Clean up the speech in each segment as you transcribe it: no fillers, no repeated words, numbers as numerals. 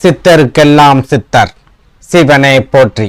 சித்தருக்கெல்லாம் சித்தர் சிவனை போற்றி.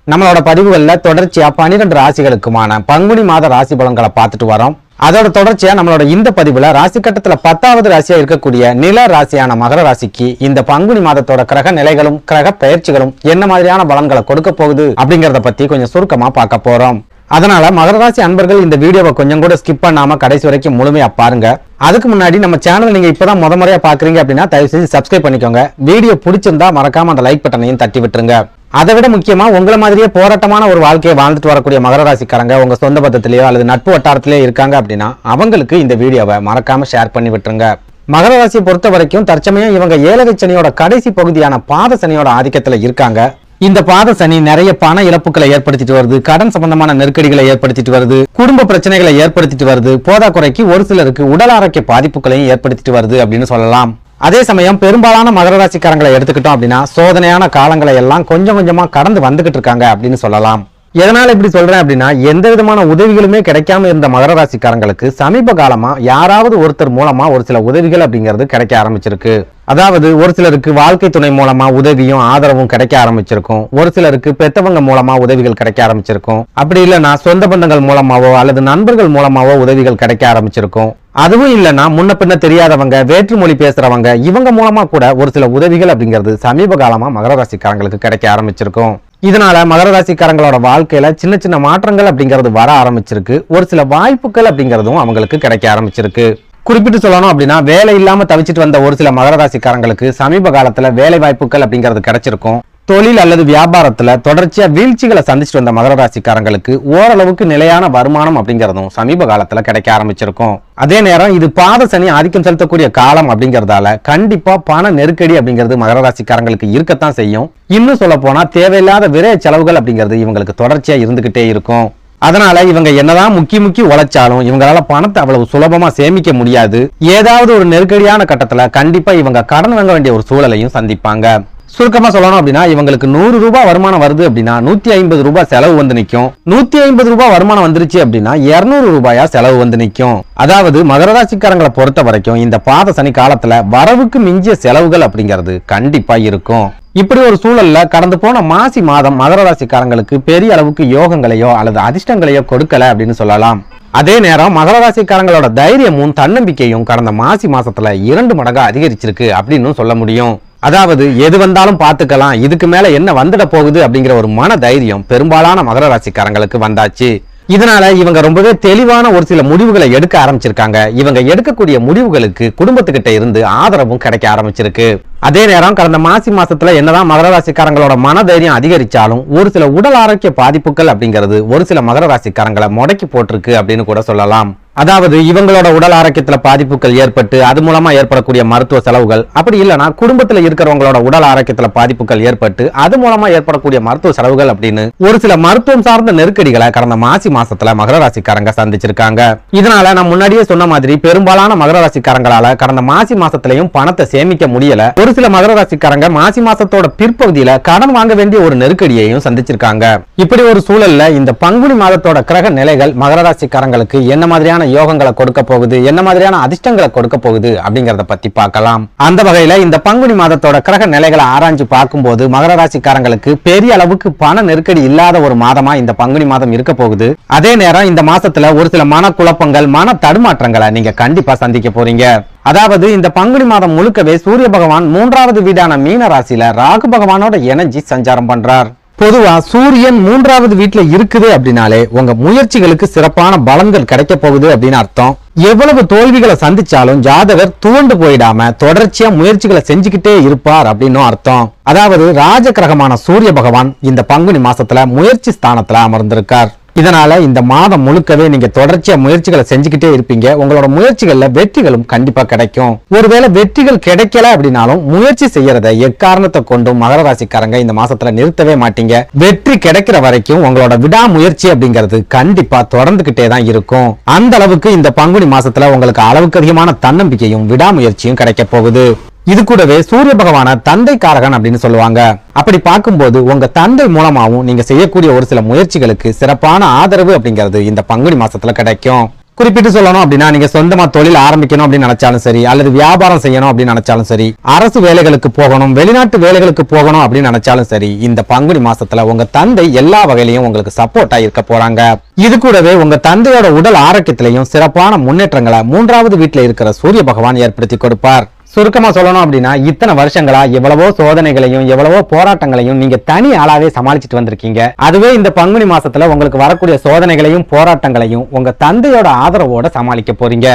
நம்மளோட பதிவுகளில் தொடர்ச்சியா 12 ராசிகளுக்குமான பங்குனி மாத ராசி பலன்களை பார்த்துட்டு வரோம். அதோட தொடர்ச்சியா நம்மளோட இந்த பதிவுல ராசி கட்டத்துல 10வது ராசியா இருக்கக்கூடிய நில ராசியான மகர ராசிக்கு இந்த பங்குனி மாதத்தோட கிரக நிலைகளும் கிரக பயிற்சிகளும் என்ன மாதிரியான பலன்களை கொடுக்க போகுது அப்படிங்கறத பத்தி கொஞ்சம் சுருக்கமா பார்க்க போறோம். அதனால மகர ராசி அன்பர்கள் இந்த வீடியோவை கொஞ்சம் கூட ஸ்கிப் பண்ணாம கடைசி வரைக்கும் முழுமையா பாருங்க. அதுக்கு முன்னாடி நம்ம சேனல் நீங்க இப்பதான் முறையா பாக்குறீங்க அப்படின்னா தயவு செஞ்சு சப்ஸ்கிரைப் பண்ணிக்கோங்க. வீடியோ பிடிச்சிருந்தா மறக்காம அந்த லைக் பட்டனையும் தட்டி விட்டுருங்க. அதை விட முக்கியமா உங்களை மாதிரியே போராட்டமான ஒரு வாழ்க்கையை வாழ்ந்துட்டு வரக்கூடிய மகர ராசிக்காரங்க உங்க சொந்த பந்தத்திலேயோ அல்லது நட்பு வட்டாரத்திலேயோ இருக்காங்க அப்படின்னா அவங்களுக்கு இந்த வீடியோவை மறக்காம ஷேர் பண்ணி விட்டுருங்க. மகர ராசியை பொறுத்த வரைக்கும் தற்சமயம் இவங்க ஏழரை சனியோட கடைசி பகுதியான பாத சனியோட ஆதிக்கத்துல இருக்காங்க. இந்த பாத சனி நிறைய பண இழப்புகளை ஏற்படுத்திட்டு வருது, கடன் சம்பந்தமான நெருக்கடிகளை ஏற்படுத்திட்டு வருது, குடும்ப பிரச்சனைகளை ஏற்படுத்திட்டு வருது, போதாக்குறைக்கு ஒரு சிலருக்கு உடல் ஆரோக்கிய பாதிப்புகளையும் ஏற்படுத்திட்டு வருது அப்படின்னு சொல்லலாம். அதே சமயம் பெரும்பாலான மகர ராசிக்காரங்களை எடுத்துக்கிட்டோம் அப்படின்னா சோதனையான காலங்களை எல்லாம் கொஞ்சம் கொஞ்சமா கடந்து வந்துகிட்டு இருக்காங்க அப்படின்னு சொல்லலாம். எதனால இப்படி சொல்றேன் அப்படின்னா எந்த விதமான உதவிகளுமே கிடைக்காம இருந்த மகர ராசிக்காரங்களுக்கு சமீப காலமா யாராவது ஒருத்தர் மூலமா ஒரு சில உதவிகள் அப்படிங்கிறது கிடைக்க ஆரம்பிச்சிருக்கு. அதாவது ஒரு சிலருக்கு வாழ்க்கை துணை மூலமா உதவியும் ஆதரவும் கிடைக்க ஆரம்பிச்சிருக்கும், ஒரு சிலருக்கு பெத்தவங்க மூலமா உதவிகள் கிடைக்க ஆரம்பிச்சிருக்கும், அப்படி இல்லைன்னா சொந்த பந்தங்கள் மூலமாவோ அல்லது நண்பர்கள் மூலமாவோ உதவிகள் கிடைக்க ஆரம்பிச்சிருக்கும். அதுவும் இல்லைன்னா முன்ன பின்ன தெரியாதவங்க, வேற்று மொழி பேசுறவங்க, இவங்க மூலமா கூட ஒரு சில உதவிகள் அப்படிங்கிறது சமீப காலமா மகர ராசிக்காரங்களுக்கு கிடைக்க ஆரம்பிச்சிருக்கும். இதனால மகர ராசிக்காரங்களோட வாழ்க்கையில சின்ன சின்ன மாற்றங்கள் அப்படிங்கிறது வர ஆரம்பிச்சிருக்கு. ஒரு சில வாய்ப்புகள் அப்படிங்கிறதும் அவங்களுக்கு கிடைக்க ஆரம்பிச்சிருக்கு. குறிப்பிட்டு சொல்லணும் அப்படின்னா வேலை இல்லாம தவிச்சிட்டு வந்த ஒரு சில மகர ராசிக்காரங்களுக்கு சமீப காலத்துல வேலை வாய்ப்புகள் அப்படிங்கிறது கிடைச்சிருக்கும். தொழில் அல்லது வியாபாரத்துல தொடர்ச்சியா வீழ்ச்சிகளை சந்திச்சுட்டு வந்த மகர ராசிக்காரங்களுக்கு ஓரளவுக்கு நிலையான வருமானம் அப்படிங்கிறதும் சமீப காலத்துல கிடைக்க ஆரம்பிச்சிருக்கும். அதே நேரம் இது பாத சனி ஆதிக்கம் செலுத்தக்கூடிய காலம் அப்படிங்கறதால கண்டிப்பா பண நெருக்கடி அப்படிங்கிறது மகர ராசிக்காரங்களுக்கு இருக்கத்தான் செய்யும். இன்னும் சொல்ல போனா தேவையில்லாத விரைய செலவுகள் அப்படிங்கிறது இவங்களுக்கு தொடர்ச்சியா இருந்துகிட்டே இருக்கும். அதனால இவங்க என்னதான் முக்கி உழைச்சாலும் இவங்களால பணத்தை அவ்வளவு சுலபமா சேமிக்க முடியாது. ஏதாவது ஒரு நெருக்கடியான கட்டத்துல கண்டிப்பா இவங்க கடன் வாங்க வேண்டிய ஒரு சூழலையும் சந்திப்பாங்க. சுருக்கமா சொல்லணும் அப்படின்னா இவங்களுக்கு 100 ரூபாய் வருமானம் வருது அப்படின்னா 150 ரூபாய் செலவு வந்து நிற்கும். 150 ரூபாய் வருமானம் வந்துருச்சு அப்படின்னா 200 ரூபாயா செலவு வந்து நிற்கும். அதாவது மகர ராசிக்காரங்களை பொறுத்த வரைக்கும் இந்த பாத சனி காலத்துல வரவுக்கு மிஞ்சிய செலவுகள் அப்படிங்கிறது கண்டிப்பா இருக்கும். இப்படி ஒரு சூழல்ல கடந்து போன மாசி மாதம் மகர ராசிக்காரங்களுக்கு பெரிய அளவுக்கு யோகங்களையோ அல்லது அதிர்ஷ்டங்களையோ கொடுக்கல அப்படின்னு சொல்லலாம். அதே நேரம் மகர ராசிக்காரங்களோட தைரியமும் தன்னம்பிக்கையும் கடந்த மாசி மாசத்துல 2 மடங்கா அதிகரிச்சிருக்கு அப்படின்னு சொல்ல முடியும். அதாவது எது வந்தாலும் பார்த்துக்கலாம், இதுக்கு மேல என்ன வந்துட போகுது அப்படிங்கிற ஒரு மன தைரியம் பெரும்பாலான மகர ராசிக்காரங்களுக்கு வந்தாச்சு. இதனால இவங்க ரொம்பவே தெளிவான ஒரு சில முடிவுகளை எடுக்க ஆரம்பிச்சிருக்காங்க. இவங்க எடுக்கக்கூடிய முடிவுகளுக்கு குடும்பத்துக்கிட்ட இருந்து ஆதரவும் கிடைக்க ஆரம்பிச்சிருக்கு. அதே நேரம் கடந்த மாசி மாசத்துல என்னதான் மகர ராசிக்காரங்களோட மன தைரியம் அதிகரிச்சாலும் ஒரு சில உடல் ஆரோக்கிய பாதிப்புகள் அப்படிங்கிறது ஒரு சில மகர ராசிக்காரங்களை முடக்கி போட்டிருக்கு அப்படின்னு கூட சொல்லலாம். அதாவது இவங்களோட உடல் ஆரோக்கியத்துல பாதிப்புகள் ஏற்பட்டு அது மூலமா ஏற்படக்கூடிய மருத்துவ செலவுகள், அப்படி இல்லைன்னா குடும்பத்துல இருக்கிறவங்களோட உடல் ஆரோக்கியத்துல பாதிப்புகள் ஏற்பட்டு அது மூலமா ஏற்படக்கூடிய மருத்துவ செலவுகள் அப்படின்னு ஒரு சில மருத்துவம் சார்ந்த நெருக்கடிகளை கடந்த மாசி மாசத்துல மகர ராசிக்காரங்க சந்திச்சிருக்காங்க. இதனால நான் முன்னாடியே சொன்ன மாதிரி பெரும்பாலான மகர ராசிக்காரங்களால கடந்த மாசி மாசத்திலையும் பணத்தை சேமிக்க முடியல. ஒரு சில மகர ராசிக்காரங்க மாசி மாசத்தோட பிற்பகுதியில கடன் வாங்க வேண்டிய ஒரு நெருக்கடியையும் சந்திச்சிருக்காங்க. இப்படி ஒரு சூழல்ல இந்த பங்குனி மாதத்தோட கிரக நிலைகள் மகர ராசிக்காரங்களுக்கு என்ன மாதிரியான யோகங்களை கொடுக்க போகுது, என்ன மாதிரியான அதிர்ஷ்டங்களை கொடுக்க போகுது அப்படிங்கறத பத்தி பார்க்கலாம். அந்த வகையில இந்த பங்குனி மாதத்தோட கிரக நிலைகளை ஆராய்ஞ்சு பார்க்கும்போது மகர ராசிக்காரங்களுக்கு பெரிய அளவுக்கு பண நெருக்கடி இல்லாத ஒரு மாதமா இந்த பங்குனி மாதம் இருக்க போகுது. அதே நேரம் இந்த மாசத்துல ஒரு சில மன குழப்பங்கள், மன தடுமாற்றங்களை நீங்க கண்டிப்பா சந்திக்க போறீங்க. அதாவது இந்த பங்குனி மாதம் முழுக்கவே சூரிய பகவான் 3வது வீடான மீன ராசியில ராகு பகவானோட இணைஞ்சி சஞ்சாரம் பண்றார். பொதுவா சூரியன் 3வது வீட்டுல இருக்குது அப்படின்னாலே உங்க முயற்சிகளுக்கு சிறப்பான பலன்கள் கிடைக்க போகுது அப்படின்னு அர்த்தம். எவ்வளவு தோல்விகளை சந்திச்சாலும் ஜாதகர் துவண்டு போயிடாம தொடர்ச்சியா முயற்சிகளை செஞ்சுக்கிட்டே இருப்பார் அப்படின்னு அர்த்தம். அதாவது ராஜ கிரகமான சூரிய பகவான் இந்த பங்குனி மாசத்துல முயற்சி ஸ்தானத்துல அமர்ந்திருக்கார். இதனால இந்த மாதம் முழுக்கவே நீங்க தொடர்ச்சியா முயற்சிகளை செஞ்சுக்கிட்டே இருப்பீங்க. உங்களோட முயற்சிகள்ல வெற்றிகளும் கண்டிப்பா கிடைக்கும். ஒருவேளை வெற்றிகள் கிடைக்கல அப்படின்னாலும் முயற்சி செய்யறதை எக்காரணத்தை கொண்டும் மகர ராசிக்காரங்க இந்த மாசத்துல நிறுத்தவே மாட்டீங்க. வெற்றி கிடைக்கிற வரைக்கும் உங்களோட விடாமுயற்சி அப்படிங்கிறது கண்டிப்பா தொடர்ந்துகிட்டே தான் இருக்கும். அந்த அளவுக்கு இந்த பங்குனி மாசத்துல உங்களுக்கு அளவுக்கு அதிகமான தன்னம்பிக்கையும் விடாமுயற்சியும் கிடைக்க போகுது. இது கூடவே சூரிய பகவான தந்தை காரகன் அப்படின்னு சொல்லுவாங்க. அப்படி பார்க்கும்போது உங்க தந்தை மூலமாவும் நீங்க செய்யக்கூடிய ஒரு சில முயற்சிகளுக்கு சிறப்பான ஆதரவு அப்படிங்கிறது இந்த பங்குனி மாசத்துல கிடைக்கும். குறிப்பிட்டு சொல்லணும் அப்படின்னா நீங்க சொந்தமா தொழில் ஆரம்பிக்கணும் அப்படின்னு நினைச்சாலும் சரி, அல்லது வியாபாரம் செய்யணும் அப்படின்னு நினைச்சாலும் சரி, அரசு வேலைகளுக்கு போகணும், வெளிநாட்டு வேலைகளுக்கு போகணும் அப்படின்னு நினைச்சாலும் சரி, இந்த பங்குனி மாசத்துல உங்க தந்தை எல்லா வகையிலையும் உங்களுக்கு சப்போர்ட்டா இருக்க போறாங்க. இது கூடவே உங்க தந்தையோட உடல் ஆரோக்கியத்திலையும் சிறப்பான முன்னேற்றங்களை 3வது வீட்டுல இருக்கிற சூரிய பகவான் ஏற்படுத்தி கொடுப்பார். சுருக்கமா சொல்லணும் அப்படின்னா இத்தனை வருஷங்களா எவ்வளவோ சோதனைகளையும் எவ்வளவோ போராட்டங்களையும் நீங்க தனி ஆளாவே சமாளிச்சுட்டு வந்திருக்கீங்க. அதுவே இந்த பங்குனி மாசத்துல உங்களுக்கு வரக்கூடிய சோதனைகளையும் போராட்டங்களையும் உங்க தந்தையோட ஆதரவோட சமாளிக்க போறீங்க.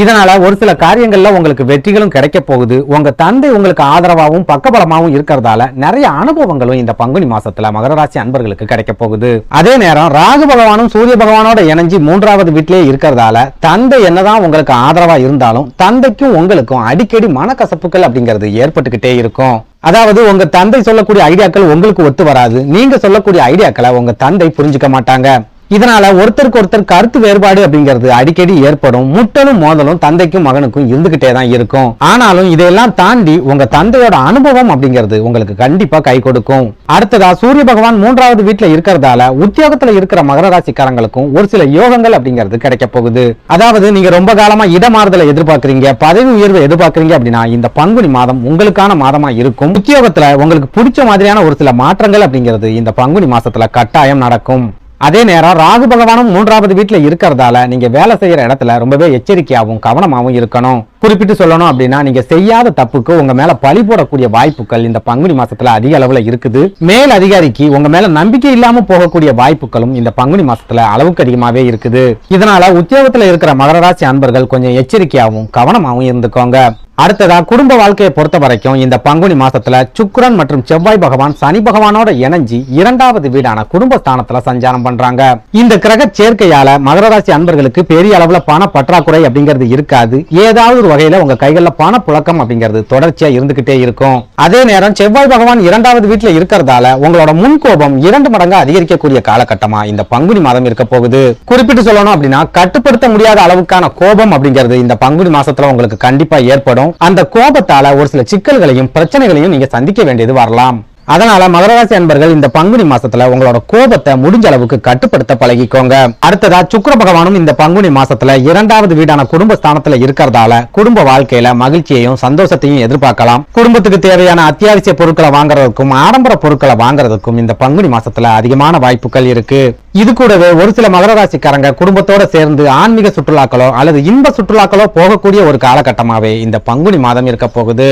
இதனால ஒரு சில காரியங்கள்ல உங்களுக்கு வெற்றிகளும் கிடைக்க போகுது. உங்க தந்தை உங்களுக்கு ஆதரவாகவும் பக்கபலமாகவும் இருக்கிறதால நிறைய அனுபவங்களும் இந்த பங்குனி மாசத்துல மகர ராசி அன்பர்களுக்கு கிடைக்க போகுது. அதே நேரம் ராகு பகவானும் சூரிய பகவானோட இணைஞ்சு 3வது வீட்டிலேயே இருக்கிறதால தந்தை என்னதான் உங்களுக்கு ஆதரவா இருந்தாலும் தந்தைக்கும் உங்களுக்கும் அடிக்கடி மனக்கசப்புகள் அப்படிங்கிறது ஏற்பட்டுக்கிட்டே இருக்கும். அதாவது உங்க தந்தை சொல்லக்கூடிய ஐடியாக்கள் உங்களுக்கு ஒத்து வராது, நீங்க சொல்லக்கூடிய ஐடியாக்களை உங்க தந்தை புரிஞ்சுக்க மாட்டாங்க. இதனால ஒருத்தருக்கு ஒருத்தர் கருத்து வேறுபாடு அப்படிங்கிறது அடிக்கடி ஏற்படும். முட்டலும் மோதலும் தந்தைக்கும் மகனுக்கும் இருந்துகிட்டே தான் இருக்கும். ஆனாலும் இதையெல்லாம் தாண்டி உங்க தந்தையோட அனுபவம் அப்படிங்கிறது உங்களுக்கு கண்டிப்பா கை கொடுக்கும். அடுத்ததா சூரிய பகவான் 3வது வீட்டுல இருக்கிறதால உத்தியோகத்துல இருக்கிற மகர ராசிக்காரங்களுக்கும் ஒரு சில யோகங்கள் அப்படிங்கிறது கிடைக்க போகுது. அதாவது நீங்க ரொம்ப காலமா இடமாறுதலை எதிர்பார்க்கறீங்க, பதவி உயர்வை எதிர்பார்க்கறீங்க அப்படின்னா இந்த பங்குனி மாதம் உங்களுக்கான மாதமா இருக்கும். உத்தியோகத்துல உங்களுக்கு பிடிச்ச மாதிரியான ஒரு சில மாற்றங்கள் அப்படிங்கிறது இந்த பங்குனி மாசத்துல கட்டாயம் நடக்கும். அதே நேரம் ராகு பகவானும் 3வது வீட்டுல இருக்கிறதால நீங்க வேலை செய்யற இடத்துல ரொம்பவே எச்சரிக்கையாகவும் கவனமாகவும் இருக்கணும். குறிப்பிட்டு சொல்லணும் அப்படின்னா நீங்க செய்யாத தப்புக்கு உங்க மேல பழி போடக்கூடிய வாய்ப்புகள் இந்த பங்குனி மாசத்துல அதிக அளவுல இருக்குது. மேல் அதிகாரிக்கு உங்க மேல நம்பிக்கை இல்லாம போகக்கூடிய வாய்ப்புகளும் இந்த பங்குனி மாசத்துல அளவுக்கு அதிகமாவே இருக்குது. இதனால உத்தியோகத்துல இருக்கிற மகர ராசி அன்பர்கள் கொஞ்சம் எச்சரிக்கையாகவும் கவனமாகவும் இருந்துக்கோங்க. அடுத்ததா குடும்ப வாழ்க்கையை பொறுத்த வரைக்கும் இந்த பங்குனி மாசத்துல சுக்கிரன் மற்றும் செவ்வாய் பகவான் சனி பகவானோட இணைஞ்சு 2வது வீடான குடும்பஸ்தானத்துல சஞ்சாரம் பண்றாங்க. இந்த கிரக சேர்க்கையால மகர ராசி அன்பர்களுக்கு பெரிய அளவுல பண பற்றாக்குறை அப்படிங்கிறது இருக்காது. ஏதாவது ஒரு வகையில உங்க கைகள்ல பண புழக்கம் அப்படிங்கிறது தொடர்ச்சியா இருந்துகிட்டே இருக்கும். அதே நேரம் செவ்வாய் பகவான் 2வது வீட்டுல இருக்கிறதால உங்களோட முன்கோபம் 2 மடங்கு அதிகரிக்கக்கூடிய காலகட்டமா இந்த பங்குனி மாதம் இருக்க போகுது. குறிப்பிட்டு சொல்லணும் அப்படின்னா கட்டுப்படுத்த முடியாத அளவுக்கான கோபம் அப்படிங்கிறது இந்த பங்குனி மாசத்துல உங்களுக்கு கண்டிப்பா ஏற்படும். அந்த கோபத்தால ஒரு சில சிக்கல்களையும் பிரச்சனைகளையும் நீங்க சந்திக்க வேண்டியது வரலாம். அதனால மகர ராசி அன்பர்கள் இந்த பங்குனி மாசத்துல உங்களோட கோபத்தை முடிஞ்ச அளவுக்கு கட்டுப்படுத்த பழகிக்கோங்க. அடுத்ததா சுக்கிர பகவானும் இந்த பங்குனி மாசத்துல 2வது வீடான குடும்பஸ்தானத்துல இருக்கிறதால குடும்ப வாழ்க்கையில மகிழ்ச்சியையும் சந்தோஷத்தையும் எதிர்பார்க்கலாம். குடும்பத்துக்கு தேவையான அத்தியாவசிய பொருட்களை வாங்குறதுக்கும் ஆடம்பர பொருட்களை வாங்குறதுக்கும் இந்த பங்குனி மாசத்துல அதிகமான வாய்ப்புகள் இருக்கு. இது கூடவே ஒரு சில மகர ராசிக்காரங்க குடும்பத்தோட சேர்ந்து ஆன்மீக சுற்றுலாக்களோ அல்லது இன்ப சுற்றுலாக்களோ போகக்கூடிய ஒரு காலகட்டமாவே இந்த பங்குனி மாதம் இருக்க போகுது.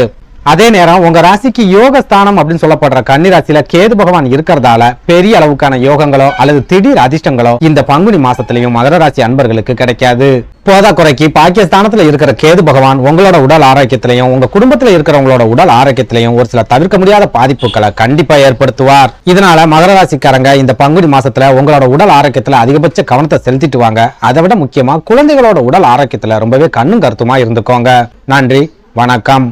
அதே நேரம் உங்க ராசிக்கு யோக ஸ்தானம் அப்படின்னு சொல்லப்படுற கன்னி ராசியில கேது பகவான் இருக்கிறதால பெரிய அளவுக்கான யோகங்களோ அல்லது திடீர் அதிர்ஷ்டங்களோ இந்த பங்குனி மாசத்திலையும் மகர ராசி அன்பர்களுக்கு கிடைக்காது. போதா குறைக்கு பாகிஸ்தானத்துல இருக்கிற கேது பகவான் உங்களோட உடல் ஆரோக்கியத்திலையும் உங்க குடும்பத்துல இருக்கிறவங்களோட உடல் ஆரோக்கியத்திலையும் ஒரு சில தவிர்க்க முடியாத பாதிப்புகளை கண்டிப்பா ஏற்படுத்துவார். இதனால மகர ராசிக்காரங்க இந்த பங்குனி மாசத்துல உங்களோட உடல் ஆரோக்கியத்துல அதிகபட்ச கவனத்தை செலுத்திட்டு வாங்க. அதை விட முக்கியமா குழந்தைகளோட உடல் ஆரோக்கியத்துல ரொம்பவே கண்ணும் கருத்துமா இருந்துக்கோங்க. நன்றி, வணக்கம்.